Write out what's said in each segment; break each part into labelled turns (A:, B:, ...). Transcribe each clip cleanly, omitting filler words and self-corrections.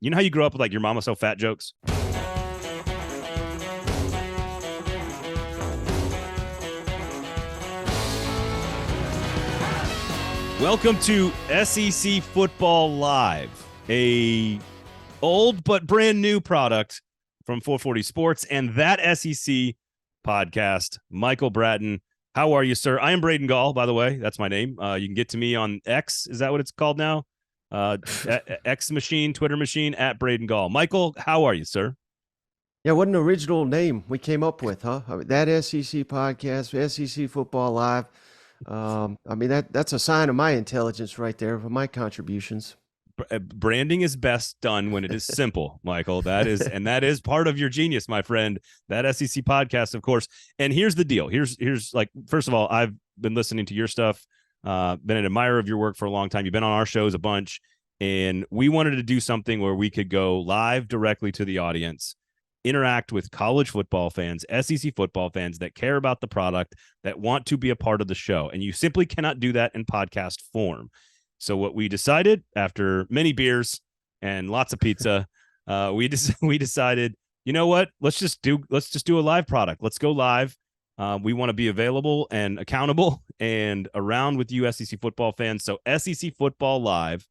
A: You know how you grew up with like your mama so fat jokes? Welcome to SEC Football Live, a old but brand new product from 440 Sports and that SEC podcast. Michael Bratton, how are you, sir? I am Braden Gall, by the way. That's my name. You can get to me on X. Is that what it's called now? X machine, Twitter machine, at Braden Gall. Michael, how are you, sir?
B: Yeah, what an original name we came up with, huh? I mean, that SEC podcast, SEC Football Live. That's a sign of my intelligence right there for my contributions.
A: Branding is best done when it is simple, Michael. That is part of your genius, my friend. That SEC podcast, of course. And here's the deal. Here's like, first of all, I've been listening to your stuff, been an admirer of your work for a long time. You've been on our shows a bunch, and we wanted to do something where we could go live directly to the audience, interact with college football fans, SEC football fans that care about the product, that want to be a part of the show. And you simply cannot do that in podcast form. So what we decided after many beers and lots of pizza, we decided, you know what? Let's just do a live product. Let's go live. We want to be available and accountable and around with you SEC football fans. So SEC Football Live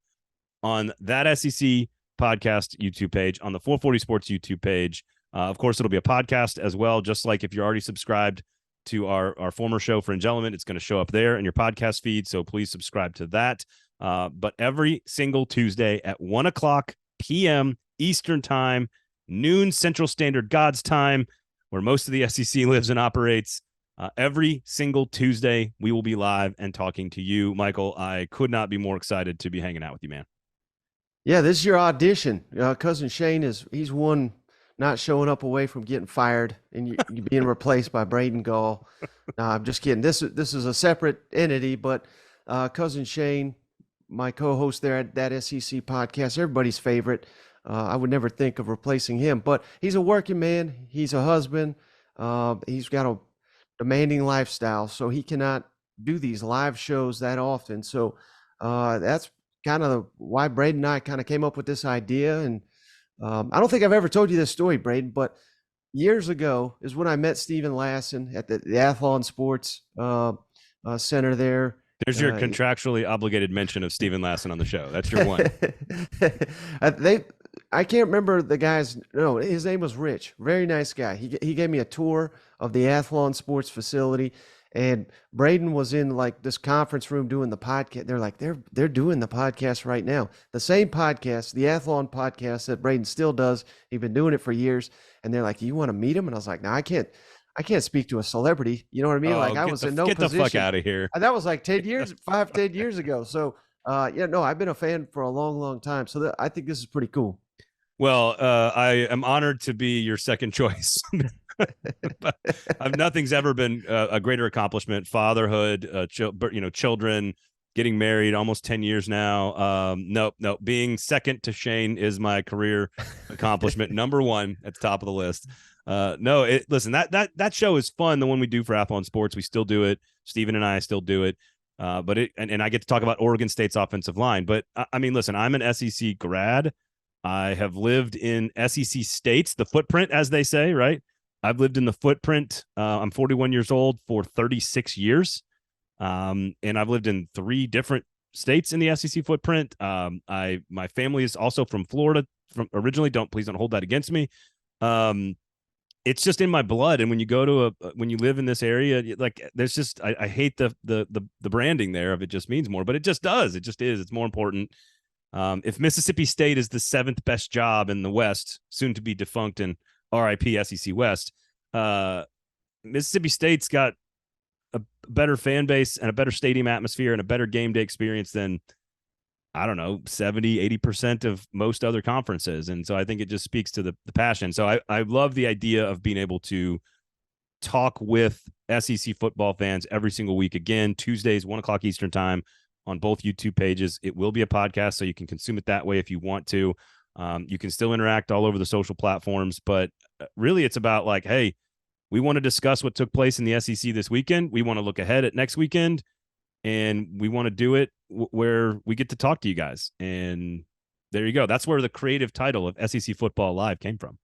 A: on that SEC podcast YouTube page, on the 440 Sports YouTube page. Of course, it'll be a podcast as well, just like if you're already subscribed to our former show, Fringe Element, it's going to show up there in your podcast feed. So please subscribe to that. But every single Tuesday at 1:00 p.m. Eastern Time, noon Central Standard God's Time, where most of the SEC lives and operates, every single Tuesday, we will be live and talking to you. Michael, I could not be more excited to be hanging out with you, man.
B: Yeah, this is your audition. Cousin Shane he's one not showing up away from getting fired and you being replaced by Braden Gall. No, I'm just kidding. This is a separate entity, but Cousin Shane, my co-host there at that SEC podcast, everybody's favorite. I would never think of replacing him, but he's a working man. He's a husband. He's got a demanding lifestyle, so he cannot do these live shows that often. So that's kind of why Braden and I kind of came up with this idea. And I don't think I've ever told you this story, Braden, but years ago is when I met Stephen Lassen at the Athlon Sports Center there.
A: There's your contractually obligated mention of Stephen Lassen on the show. That's your one.
B: I can't remember the guy's. No, his name was Rich. Very nice guy. He gave me a tour of the Athlon Sports facility, and Braden was in like this conference room doing the podcast. They're like they're doing the podcast right now. The same podcast, the Athlon podcast that Braden still does. He's been doing it for years, and they're like, "You want to meet him?" And I was like, "No, I can't speak to a celebrity." You know what I mean? Like I was in no position.
A: Get the fuck out of here.
B: And that was like 10 years ago. So, I've bbeen a fan for a long, long time. So I think this is pretty cool.
A: Well, I am honored to be your second choice. Nothing's ever been a greater accomplishment. Fatherhood, children, getting married, almost 10 years now. No, being second to Shane is my career accomplishment. Number one at the top of the list. Listen, that show is fun. The one we do for Athlon Sports, we still do it. Steven and I still do it. But I get to talk about Oregon State's offensive line. But I mean, listen, I'm an SEC grad. I have lived in SEC states, the footprint, as they say, right? I've lived in the footprint. I'm 41 years old for 36 years. And I've lived in 3 different states in the SEC footprint. My family is also from Florida originally. Please don't hold that against me. It's just in my blood. And when you go to when you live in this area, like there's just, I hate the branding there of it just means more, but it just does. It just is. It's more important. If Mississippi State is the 7th best job in the West, soon to be defunct in RIP SEC West, Mississippi State's got a better fan base and a better stadium atmosphere and a better game day experience than, I don't know, 70-80% of most other conferences. And so I think it just speaks to the passion. So I love the idea of being able to talk with SEC football fans every single week. Again, Tuesdays, 1:00 Eastern Time on both YouTube pages. It will be a podcast, so you can consume it that way if you want to. You can still interact all over the social platforms, but really it's about like, hey, we want to discuss what took place in the SEC this weekend. We want to look ahead at next weekend, and we want to do it where we get to talk to you guys. And There you go. That's where the creative title of SEC Football Live came from.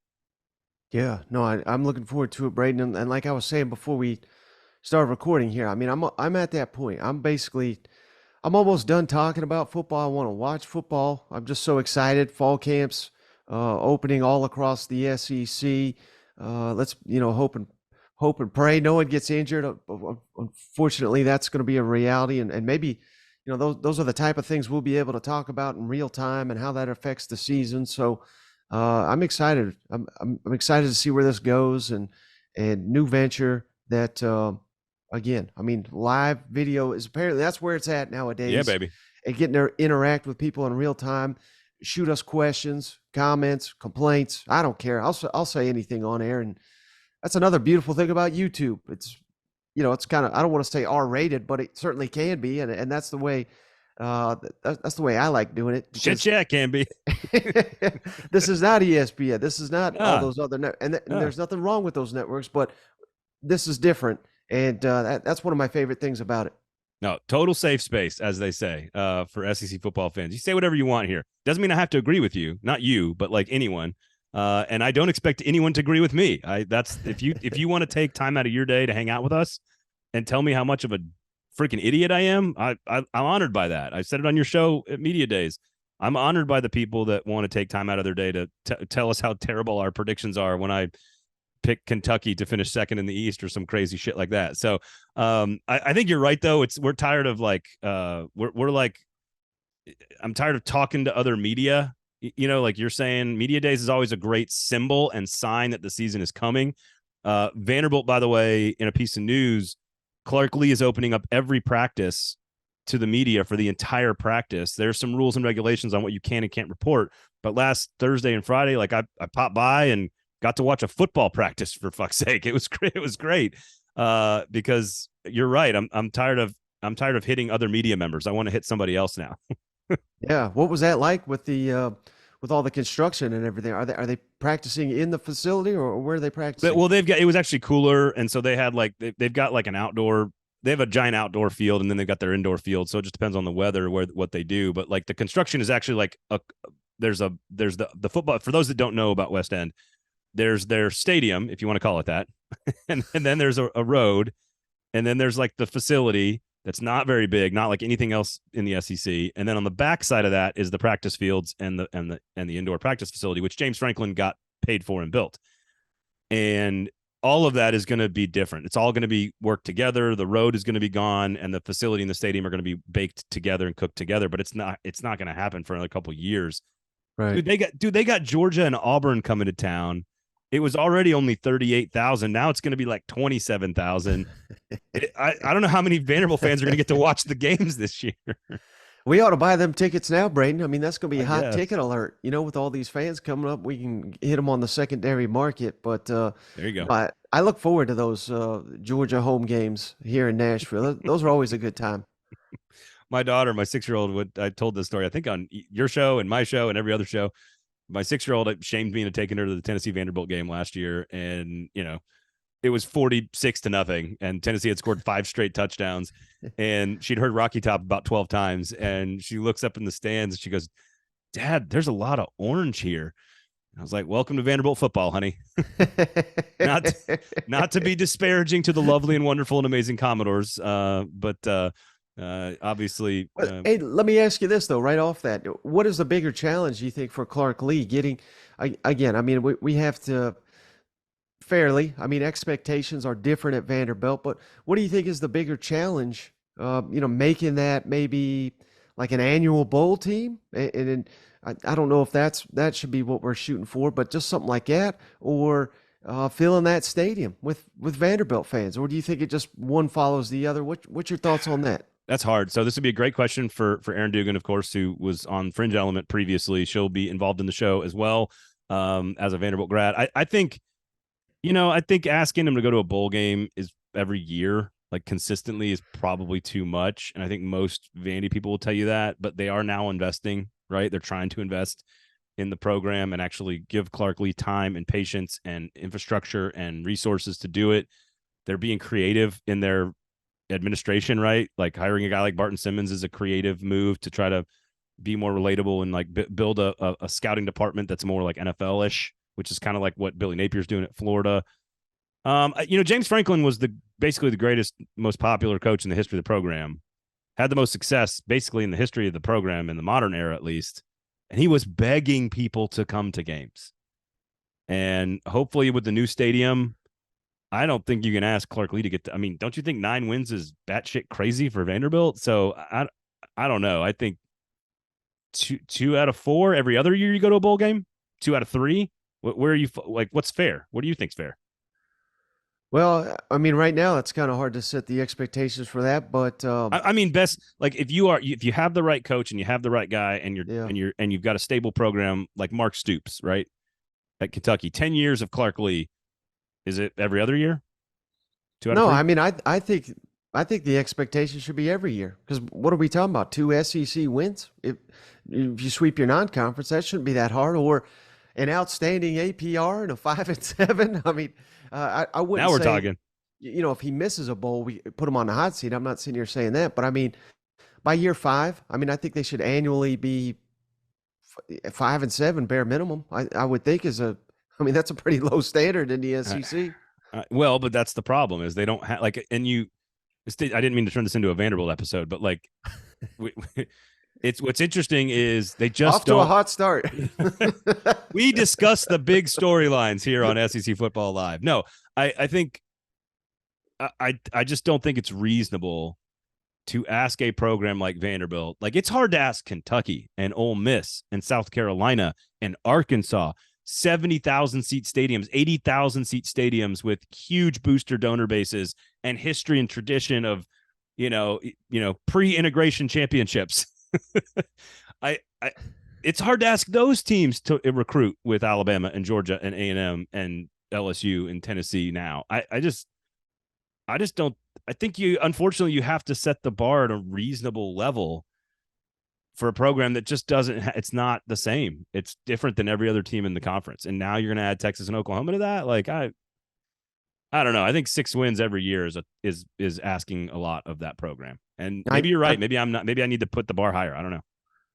B: Yeah, no, I'm looking forward to it, Braden. And like I was saying before we started recording here, I mean, I'm at that point. I'm almost done talking about football. I want to watch football. I'm just so excited. Fall camps opening all across the SEC. Let's hope and pray no one gets injured. Unfortunately, that's going to be a reality, and maybe those are the type of things we'll be able to talk about in real time and how that affects the season. So I'm excited. I'm excited to see where this goes and new venture that. Again, I mean, live video is apparently that's where it's at nowadays.
A: Yeah, baby.
B: And getting to interact with people in real time, shoot us questions, comments, complaints. I don't care. I'll say anything on air, and that's another beautiful thing about YouTube. It's it's kind of, I don't want to say R-rated, but it certainly can be, and that's the way. That's the way I like doing it.
A: Shit, yeah, it can be.
B: This is not ESPN. This is not all those other and there's nothing wrong with those networks, but this is different. And that's one of my favorite things about it.
A: No, total safe space, as they say, for SEC football fans. You say whatever you want here. Doesn't mean I have to agree with you. Not you, but like anyone. And I don't expect anyone to agree with me. That's if you want to take time out of your day to hang out with us and tell me how much of a freaking idiot I am, I'm honored by that. I said it on your show at Media Days. I'm honored by the people that want to take time out of their day to tell us how terrible our predictions are when I pick Kentucky to finish second in the East or some crazy shit like that. So I think you're right though. We're tired of like we're like, I'm tired of talking to other media. Like you're saying, Media Days is always a great symbol and sign that the season is coming. Vanderbilt, by the way, in a piece of news, Clark Lea is opening up every practice to the media for the entire practice. There's some rules and regulations on what you can and can't report. But last Thursday and Friday, like I popped by and got to watch a football practice, for fuck's sake. It was great. It was great. Because you're right. I'm tired of hitting other media members. I want to hit somebody else now.
B: Yeah. What was that like with the with all the construction and everything? Are they practicing in the facility or where are they practicing?
A: Well, it was actually cooler, and so they had like they've got like an outdoor. They have a giant outdoor field, and then they've got their indoor field. So it just depends on the weather what they do. But like the construction is actually like there's the football. For those that don't know about West End, there's their stadium, if you want to call it that. and then there's a road. And then there's like the facility that's not very big, not like anything else in the SEC. And then on the back side of that is the practice fields and the indoor practice facility, which James Franklin got paid for and built. And all of that is going to be different. It's all going to be worked together. The road is going to be gone, and the facility and the stadium are going to be baked together and cooked together. But it's not going to happen for another couple of years.
B: Right.
A: They got Georgia and Auburn coming to town. It was already only 38,000. Now it's going to be like 27,000. I don't know how many Vanderbilt fans are going to get to watch the games this year.
B: We ought to buy them tickets now, Braden. I mean, that's going to be a hot ticket alert. With all these fans coming up, we can hit them on the secondary market. But
A: there you go.
B: I look forward to those Georgia home games here in Nashville. Those are always a good time.
A: My daughter, my 6-year-old, I told this story, I think on your show and my show and every other show. My 6-year-old shamed me into taking her to the Tennessee Vanderbilt game last year. And, it was 46-0. And Tennessee had scored 5 straight touchdowns. And she'd heard Rocky Top about 12 times. And she looks up in the stands and she goes, "Dad, there's a lot of orange here." I was like, "Welcome to Vanderbilt football, honey." Not to be disparaging to the lovely and wonderful and amazing Commodores. But obviously.
B: Hey, let me ask you this, though, right off that. What is the bigger challenge, you think, for Clark Lea getting, again, I mean, we have to fairly, I mean, expectations are different at Vanderbilt, but what do you think is the bigger challenge, making that maybe like an annual bowl team? And I don't know if that should be what we're shooting for, but just something like that, or filling that stadium with Vanderbilt fans, or do you think it just one follows the other? What's your thoughts on that?
A: That's hard. So this would be a great question for Aaron Dugan, of course, who was on Fringe Element previously. She'll be involved in the show as well, as a Vanderbilt grad. I think asking him to go to a bowl game is every year, like consistently, is probably too much. And I think most Vandy people will tell you that, but they are now investing, right? They're trying to invest in the program and actually give Clark Lea time and patience and infrastructure and resources to do it. They're being creative in their administration, right? Like hiring a guy like Barton Simmons is a creative move to try to be more relatable and like build a scouting department that's more like NFL-ish, which is kind of like what Billy Napier's doing at Florida. James Franklin was basically the greatest, most popular coach in the history of the program, had the most success basically in the history of the program in the modern era, at least. And he was begging people to come to games. And hopefully with the new stadium, I don't think you can ask Clark Lea to get I mean, don't you think 9 wins is batshit crazy for Vanderbilt? So I don't know. I think two out of 4 every other year you go to a bowl game, 2 out of 3. Where are you like? What's fair? What do you think's fair?
B: Well, I mean, right now it's kind of hard to set the expectations for that, but
A: I mean, best like if you have the right coach and you have the right guy and
B: yeah.
A: you've got a stable program like Mark Stoops, right, at Kentucky, 10 years of Clark Lea, is it every other year? 2 out of
B: No,
A: 3.
B: I mean, I think the expectation should be every year because what are we talking about? 2 SEC wins? If you sweep your non-conference, that shouldn't be that hard. Or an outstanding APR and a 5-7. I mean, I wouldn't
A: Now we're
B: say,
A: talking.
B: if he misses a bowl, we put him on the hot seat. I'm not sitting here saying that, but I mean, by year 5, I mean, I think they should annually be 5-7 bare minimum. I would think I mean, that's a pretty low standard in the SEC.
A: Well, but that's the problem is they don't have like, and I didn't mean to turn this into a Vanderbilt episode, but like, it's what's interesting is they just
B: Off to a hot start.
A: We discuss the big storylines here on SEC Football Live. No, I think I just don't think it's reasonable to ask a program like Vanderbilt. Like it's hard to ask Kentucky and Ole Miss and South Carolina and Arkansas, 70,000 seat stadiums, 80,000 seat stadiums with huge booster donor bases and history and tradition of, pre-integration championships. It's hard to ask those teams to recruit with Alabama and Georgia and A&M and LSU and Tennessee now. I just don't. I think unfortunately you have to set the bar at a reasonable level for a program that just doesn't. It's not the same. It's different than every other team in the conference. And now you're going to add Texas and Oklahoma to that. Like I don't know. I think 6 wins every year is asking a lot of that program. And maybe you're right. Maybe I'm not. Maybe I need to put the bar higher. I don't know.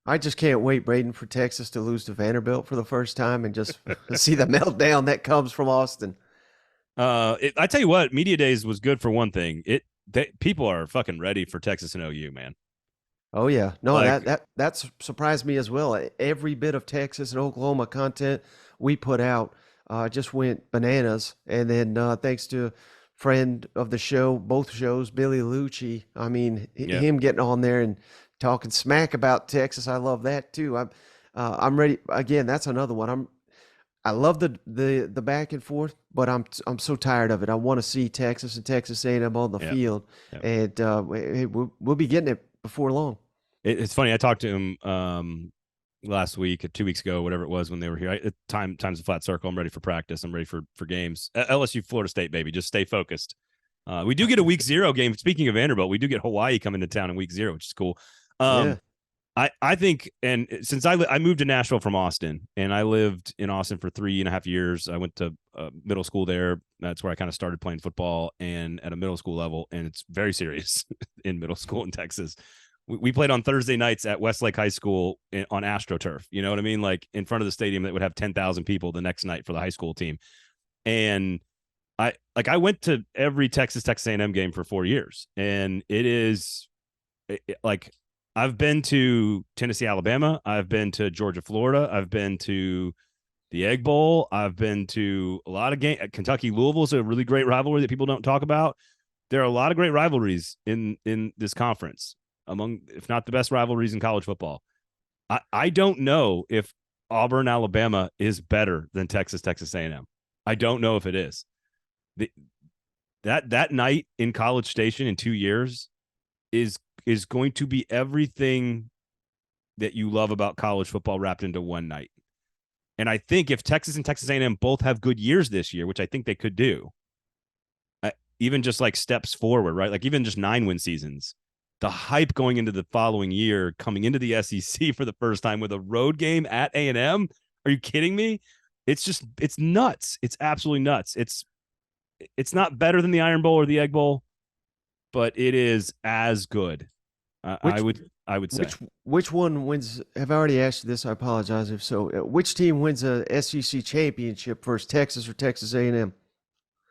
B: I just can't wait, Braden, for Texas to lose to Vanderbilt for the first time and just see the meltdown that comes from Austin.
A: I tell you what, Media Days was good for one thing. People are fucking ready for Texas and OU, man.
B: Oh yeah, no, that surprised me as well. Every bit of Texas and Oklahoma content we put out just went bananas, and then thanks to friend of the show, both shows, Billy Lucci. I mean, him getting on there and talking smack about Texas, I love that too. I'm ready again. That's another one. I love the back and forth, but I'm so tired of it. I want to see Texas and Texas A&M on the field, and we'll be getting it before long.
A: It's funny. I talked to him last week, 2 weeks ago, whatever it was when they were here. Time's a flat circle. I'm ready for practice. I'm ready for games. LSU, Florida State, baby. Just stay focused. We do get a week 0 game. Speaking of Vanderbilt, we do get Hawaii coming to town in week 0, which is cool. I think, and since I moved to Nashville from Austin, and I lived in Austin for 3.5 years. I went to middle school there. That's where I kind of started playing football, and at a middle school level, and it's very serious in middle school in Texas. We played on Thursday nights at Westlake High School on AstroTurf. You know what I mean? Like in front of the stadium that would have 10,000 people the next night for the high school team. And I went to every Texas A&M game for 4 years, and it is like I've been to Tennessee, Alabama. I've been to Georgia, Florida. I've been to the Egg Bowl. I've been to a lot of games. Kentucky, Louisville is a really great rivalry that people don't talk about. There are a lot of great rivalries in this conference, among, if not the best rivalries in college football. I don't know if Auburn, Alabama is better than Texas A&M. I don't know if it is. That night in College Station in 2 years is going to be everything that you love about college football wrapped into one night. And I think if Texas and Texas A&M both have good years this year, which I think they could do, even just like steps forward, right? Like even just 9-win seasons, the hype going into the following year, coming into the SEC for the first time with a road game at A&M. Are you kidding me? It's nuts. It's absolutely nuts. It's not better than the Iron Bowl or the Egg Bowl, but it is as good I
B: Which
A: would say.
B: which one wins? Have I already asked you this? I apologize if so. Which team wins a SEC championship versus Texas or Texas A&M?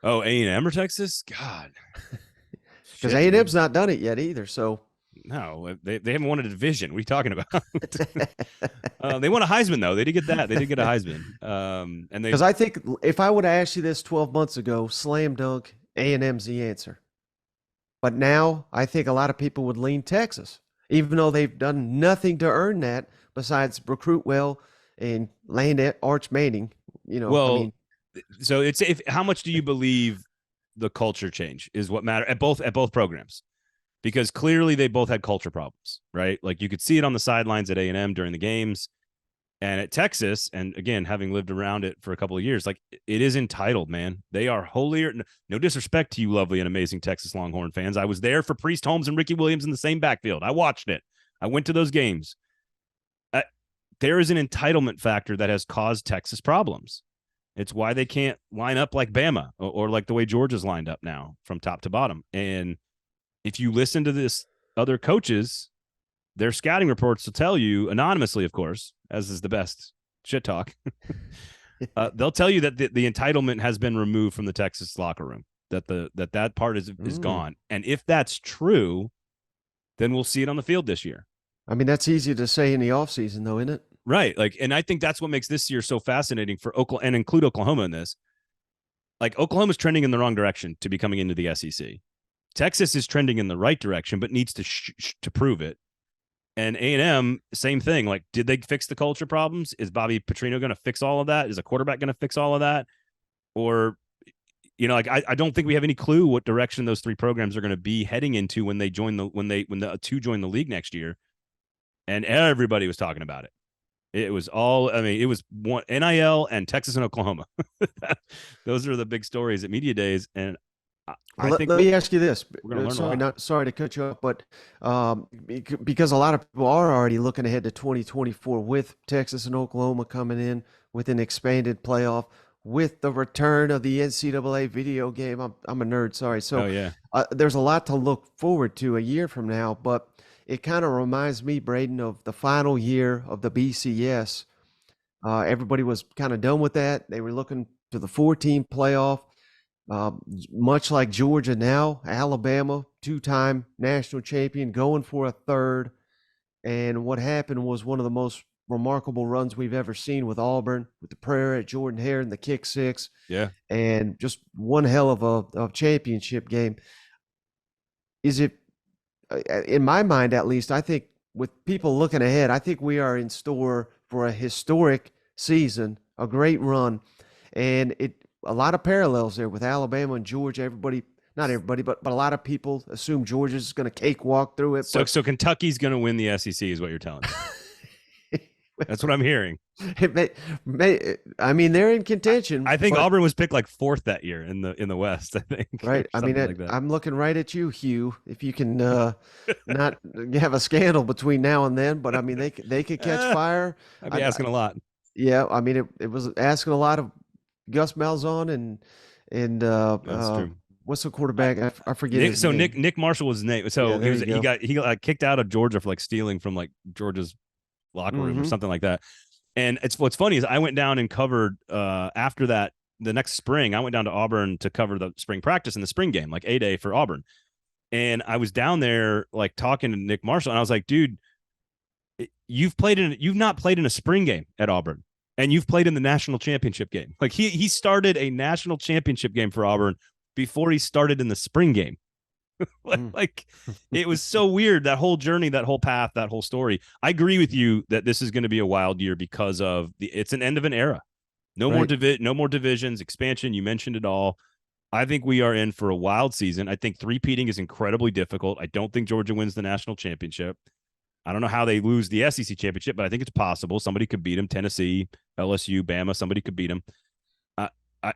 A: Oh, A&M or Texas? God,
B: Because
A: shit,
B: A&M's
A: dude.
B: not done it yet either. So
A: No, they haven't won a division. What are you talking about? They won a Heisman though. They did get that. They did get a Heisman. And they
B: because I think if I would have asked you this 12 months ago, slam dunk, A&M's the answer. But now I think a lot of people would lean Texas, even though they've done nothing to earn that besides recruit well and land at Arch Manning. I
A: well,
B: mean,
A: so it's if how much do you believe the culture change is what matter at both programs? Because clearly they both had culture problems, right? Like you could see it on the sidelines at A&M during the games. And at Texas, and again, having lived around it for a couple of years, like it is entitled, man. They are holier. No disrespect to you, lovely and amazing Texas Longhorn fans. I was there for Priest Holmes and Ricky Williams in the same backfield. I watched it. I went to those games. There is an entitlement factor that has caused Texas problems. It's why they can't line up like Bama or like the way Georgia's lined up now from top to bottom. And if you listen to this other coaches, their scouting reports will tell you anonymously, of course, as is the best shit talk. They'll tell you that the entitlement has been removed from the Texas locker room. That part is gone. And if that's true, then we'll see it on the field this year.
B: I mean, that's easy to say in the offseason, though, isn't it?
A: Right. Like, and I think that's what makes this year so fascinating for Oklahoma and include Oklahoma in this. Like Oklahoma's trending in the wrong direction to be coming into the SEC. Texas is trending in the right direction, but needs to prove it. And A&M, same thing. Like, did they fix the culture problems? Is Bobby Petrino going to fix all of that? Is a quarterback going to fix all of that? Or, like I don't think we have any clue what direction those three programs are going to be heading into when they join when the two join the league next year. And everybody was talking about it. It was all, I mean, it was one NIL and Texas and Oklahoma. Those are the big stories at media days. And I think
B: let me ask you this.
A: We're going to learn a lot.
B: Sorry to cut you off, but because a lot of people are already looking ahead to 2024 with Texas and Oklahoma coming in with an expanded playoff, with the return of the NCAA video game. I'm a nerd, sorry. So
A: yeah.
B: There's a lot to look forward to a year from now, but it kind of reminds me, Braden, of the final year of the BCS. Everybody was kind of done with that. They were looking to the 14 playoff. Much like Georgia now, Alabama, two-time national champion, going for a third. And what happened was one of the most remarkable runs we've ever seen with Auburn, with the prayer at Jordan Hare and the kick six.
A: Yeah.
B: And just one hell of a championship game. Is it, in my mind at least, I think with people looking ahead, I think we are in store for a historic season, a great run. And a lot of parallels there with Alabama and Georgia. Not everybody, but a lot of people assume Georgia's going to cakewalk through it.
A: So Kentucky's going to win the SEC is what you're telling me. That's what I'm hearing.
B: I mean, they're in contention.
A: I think Auburn was picked like fourth that year in the West, I think.
B: Right. I mean, like I'm looking right at you, Hugh, if you can not have a scandal between now and then. But I mean, they could catch fire.
A: I'd be asking a lot.
B: Yeah. I mean, it was asking a lot of Gus Malzahn and
A: That's true.
B: What's the quarterback? I forget his name.
A: Nick Marshall was his name. So
B: yeah,
A: he got kicked out of Georgia for like stealing from like Georgia's locker room or something like that. And what's funny is I went down and covered after that the next spring. I went down to Auburn to cover the spring practice and the spring game, like A-Day for Auburn. And I was down there like talking to Nick Marshall, and I was like, dude, you've not played in a spring game at Auburn. And you've played in the national championship game. Like he started a national championship game for Auburn before he started in the spring game. Like it was so weird, that whole journey, that whole path, that whole story. I agree with you that this is going to be a wild year because of it's an end of an era. No more divisions, expansion. You mentioned it all. I think we are in for a wild season. I think three-peating is incredibly difficult. I don't think Georgia wins the national championship. I don't know how they lose the SEC championship, but I think it's possible. Somebody could beat them. Tennessee, LSU, Bama, somebody could beat them.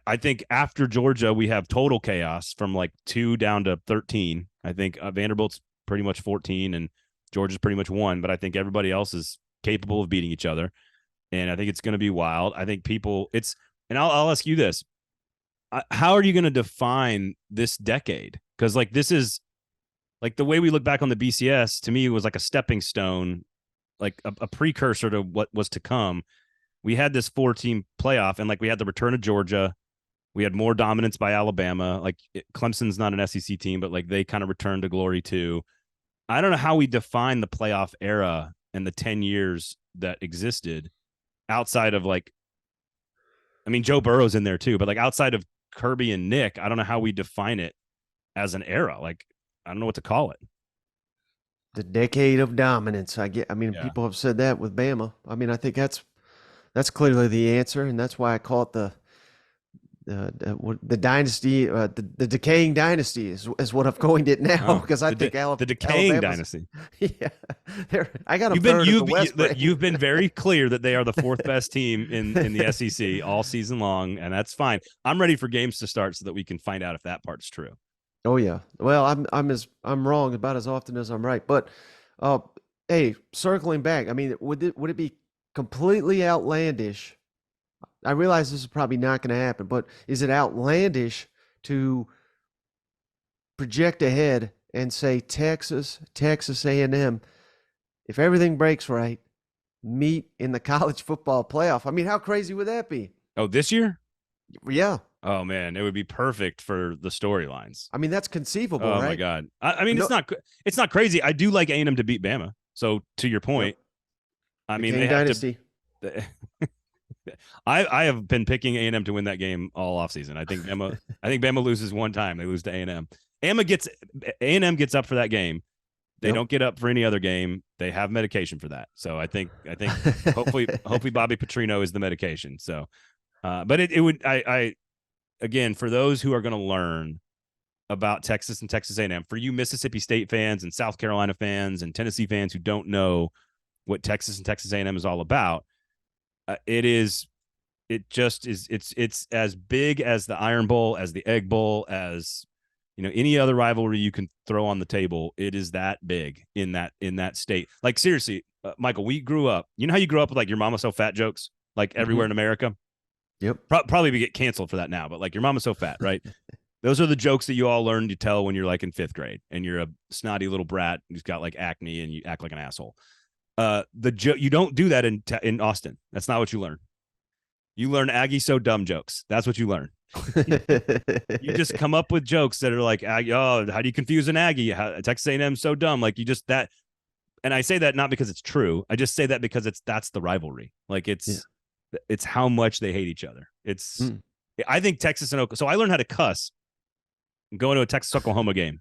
A: I think after Georgia, we have total chaos from like 2 down to 13. I think Vanderbilt's pretty much 14 and Georgia's pretty much 1, but I think everybody else is capable of beating each other. And I think it's going to be wild. I think and I'll ask you this. How are you going to define this decade? Because like this is like the way we look back on the BCS to me was like a stepping stone, like a precursor to what was to come. We had this 4-team playoff, and like we had the return of Georgia. We had more dominance by Alabama. Like Clemson's not an SEC team, but like they kind of returned to glory too. I don't know how we define the playoff era and the 10 years that existed outside of like, I mean, Joe Burrow's in there too, but like outside of Kirby and Nick, I don't know how we define it as an era. Like, I don't know what to call it.
B: The decade of dominance. I mean,
A: Yeah.
B: people have said that with Bama. I mean, I think that's clearly the answer, and that's why I call it the dynasty, the decaying dynasty is what I've coined it now, because I think
A: the decaying
B: Alabama's,
A: dynasty.
B: Yeah, I got
A: You've been very clear that they are the fourth best team in the SEC all season long, and that's fine. I'm ready for games to start so that we can find out if that part's true.
B: Oh yeah. Well, I'm wrong about as often as I'm right. But hey, circling back, I mean, would it be completely outlandish? I realize this is probably not going to happen, but is it outlandish to project ahead and say Texas A&M, if everything breaks right, meet in the college football playoff? I mean, how crazy would that be?
A: Oh, this year?
B: Yeah.
A: Oh man, it would be perfect for the storylines.
B: I mean, that's conceivable,
A: oh
B: right?
A: My god. I mean, it's not crazy. I do like A&M to beat Bama. So to your point,
B: Yep.
A: I mean,
B: they have dynasty.
A: I have been picking A&M to win that game all offseason. I think Bama loses one time. They lose to A&M. A&M gets up for that game. They don't get up for any other game. They have medication for that. So I think hopefully Bobby Petrino is the medication. So, but it would again, for those who are going to learn about Texas and Texas A&M, for you Mississippi State fans and South Carolina fans and Tennessee fans who don't know what Texas and Texas A&M is all about, it's as big as the Iron Bowl, as the Egg Bowl, as any other rivalry you can throw on the table. It is that big in that state. Like seriously, Michael, we grew up. You know how you grew up with like your mama so fat jokes, like everywhere in America.
B: Yep.
A: Probably we get canceled for that now, but like your mama's so fat, right? Those are the jokes that you all learn to tell when you're like in 5th grade and you're a snotty little brat who's got like acne and you act like an asshole. You don't do that in Austin. That's not what you learn. You learn Aggie so dumb jokes. That's what you learn. You just come up with jokes that are like, oh, how do you confuse an Aggie? Texas A&M so dumb. Like you just that. And I say that not because it's true. I just say that because that's the rivalry. Like it's how much they hate each other. I think Texas and Oklahoma. So I learned how to cuss going to a Texas Oklahoma game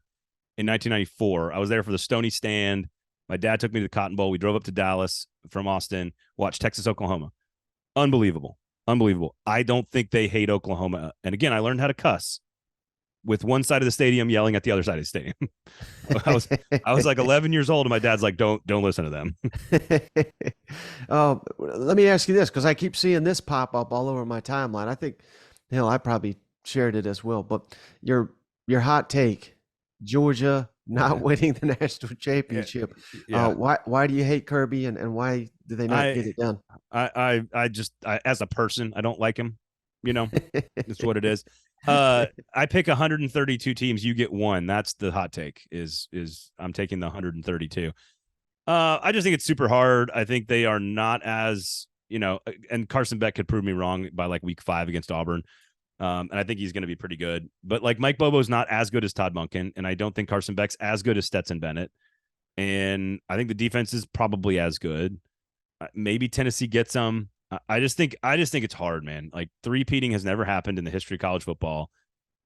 A: in 1994. I was there for the Stony Stand. My dad took me to the Cotton Bowl. We drove up to Dallas from Austin, watched Texas Oklahoma. Unbelievable. I don't think they hate Oklahoma. And again, I learned how to cuss with one side of the stadium yelling at the other side of the stadium. I was like 11 years old, and my dad's like, don't listen to them.
B: Let me ask you this, because I keep seeing this pop up all over my timeline. I think, hell, I probably shared it as well. But your hot take, Georgia not winning the national championship. Why do you hate Kirby, and why do they not get it done?
A: I as a person, I don't like him. That's what it is. I pick 132 teams. You get one. That's the hot take. Is I'm taking the 132. I just think it's super hard. I think they are not as and Carson Beck could prove me wrong by like week 5 against Auburn. And I think he's going to be pretty good. But like Mike Bobo's not as good as Todd Monken, and I don't think Carson Beck's as good as Stetson Bennett. And I think the defense is probably as good. Maybe Tennessee gets them. I just think it's hard, man. Like three-peating has never happened in the history of college football.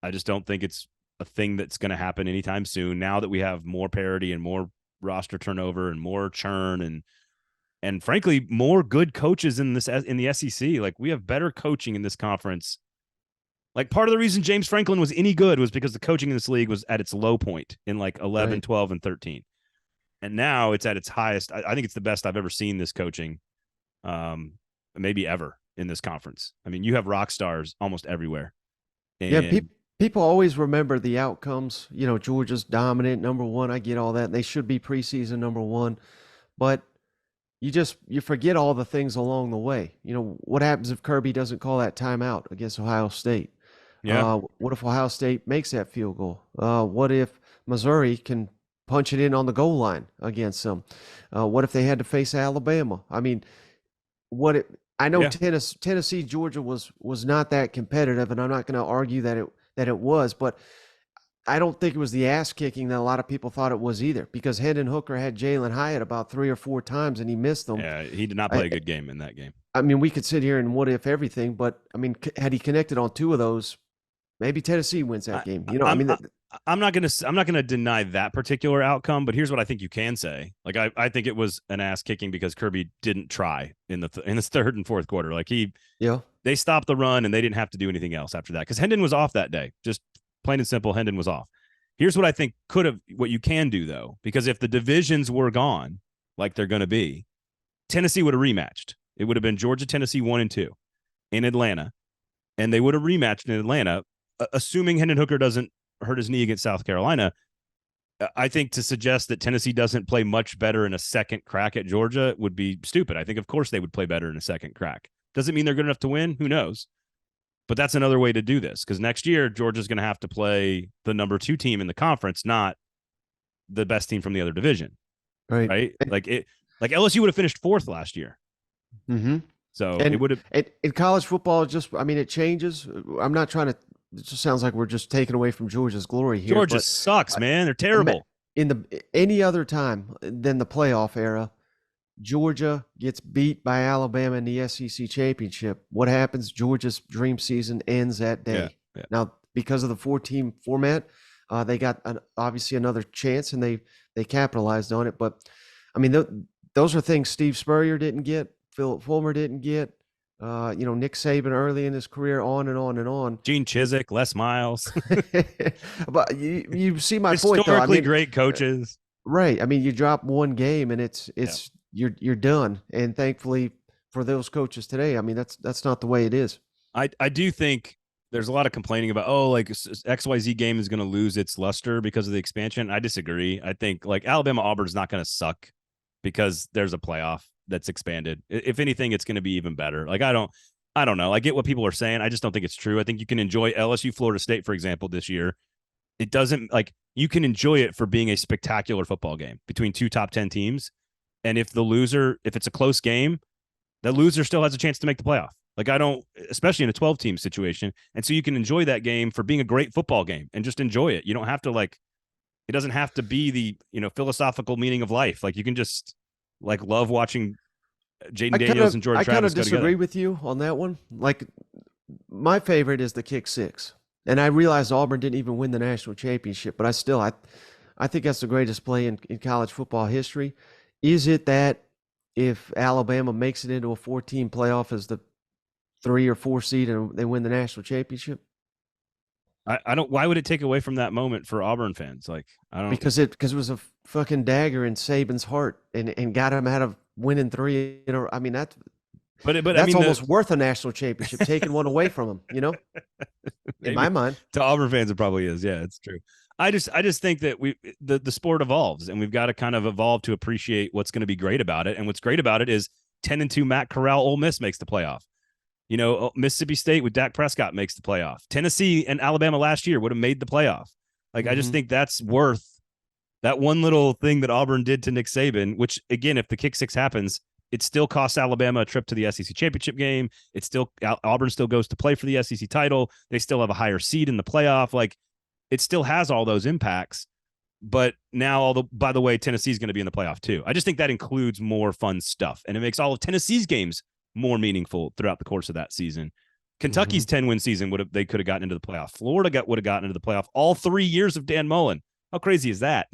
A: I just don't think it's a thing that's going to happen anytime soon. Now that we have more parity and more roster turnover and more churn and frankly more good coaches in the SEC. Like we have better coaching in this conference. Like part of the reason James Franklin was any good was because the coaching in this league was at its low point in like 11, right. 12, and 13. And now it's at its highest. I think it's the best I've ever seen this coaching, maybe ever in this conference. I mean, you have rock stars almost everywhere. And
B: people always remember the outcomes. Georgia's dominant, number 1. I get all that. They should be preseason number 1. But you forget all the things along the way. What happens if Kirby doesn't call that timeout against Ohio State?
A: Yeah.
B: What if Ohio State makes that field goal? What if Missouri can punch it in on the goal line against them? What if they had to face Alabama? I mean, I know
A: Yeah.
B: Tennessee, Georgia was not that competitive, and I'm not going to argue that it was, but I don't think it was the ass kicking that a lot of people thought it was either, because Hendon Hooker had Jalen Hyatt about 3 or 4 times and he missed them.
A: Yeah, he did not play a good game in that game.
B: I mean, we could sit here and what if everything, but I mean, had he connected on 2 of those, maybe Tennessee wins that game. You know,
A: I'm not gonna deny that particular outcome, but here's what I think you can say. Like I think it was an ass kicking because Kirby didn't try in the third and fourth quarter. Like they stopped the run and they didn't have to do anything else after that because Hendon was off that day. Just plain and simple, Hendon was off. Here's what I think what you can do though, because if the divisions were gone like they're going to be, Tennessee would have rematched. It would have been Georgia, Tennessee 1 and 2 in Atlanta, and they would have rematched in Atlanta, assuming Hendon Hooker doesn't hurt his knee against South Carolina. I think to suggest that Tennessee doesn't play much better in a second crack at Georgia would be stupid. I think, of course, they would play better in a second crack. Doesn't mean they're good enough to win. Who knows? But that's another way to do this because next year, Georgia's going to have to play the number 2 team in the conference, not the best team from the other division. Right? Like LSU would have finished 4th last year.
B: Mm-hmm.
A: So it would have.
B: In college football, it changes. I'm not trying to. It just sounds like we're just taking away from Georgia's glory here.
A: Georgia sucks, man. They're terrible.
B: Any other time than the playoff era, Georgia gets beat by Alabama in the SEC championship. What happens? Georgia's dream season ends that day.
A: Yeah.
B: Now, because of the 4-team format, they got obviously another chance, and they capitalized on it. But I mean, those are things Steve Spurrier didn't get, Philip Fulmer didn't get. Nick Saban early in his career, on and on and on.
A: Gene Chizik, Les Miles.
B: But you see my point, though.
A: Historically great coaches.
B: Right. I mean, you drop one game and it's you're done. And thankfully for those coaches today, I mean, that's not the way it is.
A: I do think there's a lot of complaining about, like XYZ game is going to lose its luster because of the expansion. I disagree. I think like Alabama Auburn's not going to suck because there's a playoff that's expanded. If anything, it's going to be even better. Like, I don't know. I get what people are saying. I just don't think it's true. I think you can enjoy LSU, Florida State, for example, this year. It doesn't you can enjoy it for being a spectacular football game between 2 top 10 teams. And if it's a close game, the loser still has a chance to make the playoff. Like especially in a 12-team situation. And so you can enjoy that game for being a great football game and just enjoy it. You don't have to it doesn't have to be the, philosophical meaning of life. Like you can just love watching Jaden Daniels and Jordan Travis.
B: I kind of disagree with you on that one. Like my favorite is the kick 6. And I realized Auburn didn't even win the national championship, but I think that's the greatest play in college football history. Is it that if Alabama makes it into a 14 playoff as the 3 or 4 seed and they win the national championship?
A: I don't. Why would it take away from that moment for Auburn fans? I don't.
B: Because it was a fucking dagger in Saban's heart and got him out of winning 3. I mean that's. But that's almost worth a national championship, taking one away from him. In my mind,
A: to Auburn fans, it probably is. Yeah, it's true. I just think that the sport evolves, and we've got to kind of evolve to appreciate what's going to be great about it. And what's great about it is 10-2 Matt Corral, Ole Miss makes the playoff. Mississippi State with Dak Prescott makes the playoff. Tennessee and Alabama last year would have made the playoff. I just think that's worth that one little thing that Auburn did to Nick Saban, which again, if the kick 6 happens, it still costs Alabama a trip to the SEC championship game. Auburn still goes to play for the SEC title. They still have a higher seed in the playoff. It still has all those impacts. But now, by the way, Tennessee's going to be in the playoff too. I just think that includes more fun stuff, and it makes all of Tennessee's games more meaningful throughout the course of that season. Kentucky's 10-win season they could have gotten into the playoff. Florida would have gotten into the playoff all 3 years of Dan Mullen. How crazy is that?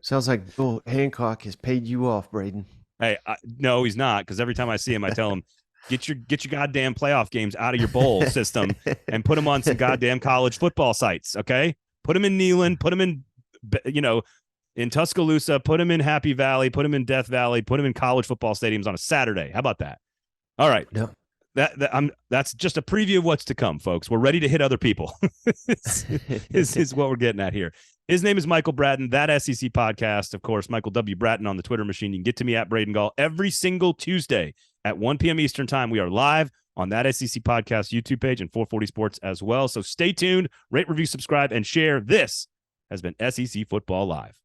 B: Sounds like Bill Hancock has paid you off, Braden.
A: Hey, no, he's not, because every time I see him, I tell him, get your goddamn playoff games out of your bowl system and put them on some goddamn college football sites, okay? Put them in Neyland, put them in, in Tuscaloosa, put them in Happy Valley, put them in Death Valley, put them in college football stadiums on a Saturday. How about that? All right.
B: Yeah.
A: That's just a preview of what's to come, folks. We're ready to hit other people. is what we're getting at here. His name is Michael Bratton, that SEC podcast. Of course, Michael W. Bratton on the Twitter machine. You can get to me at Braden Gall every single Tuesday at 1 p.m. Eastern time. We are live on that SEC podcast YouTube page and 440 Sports as well. So stay tuned, rate, review, subscribe, and share. This has been SEC Football Live.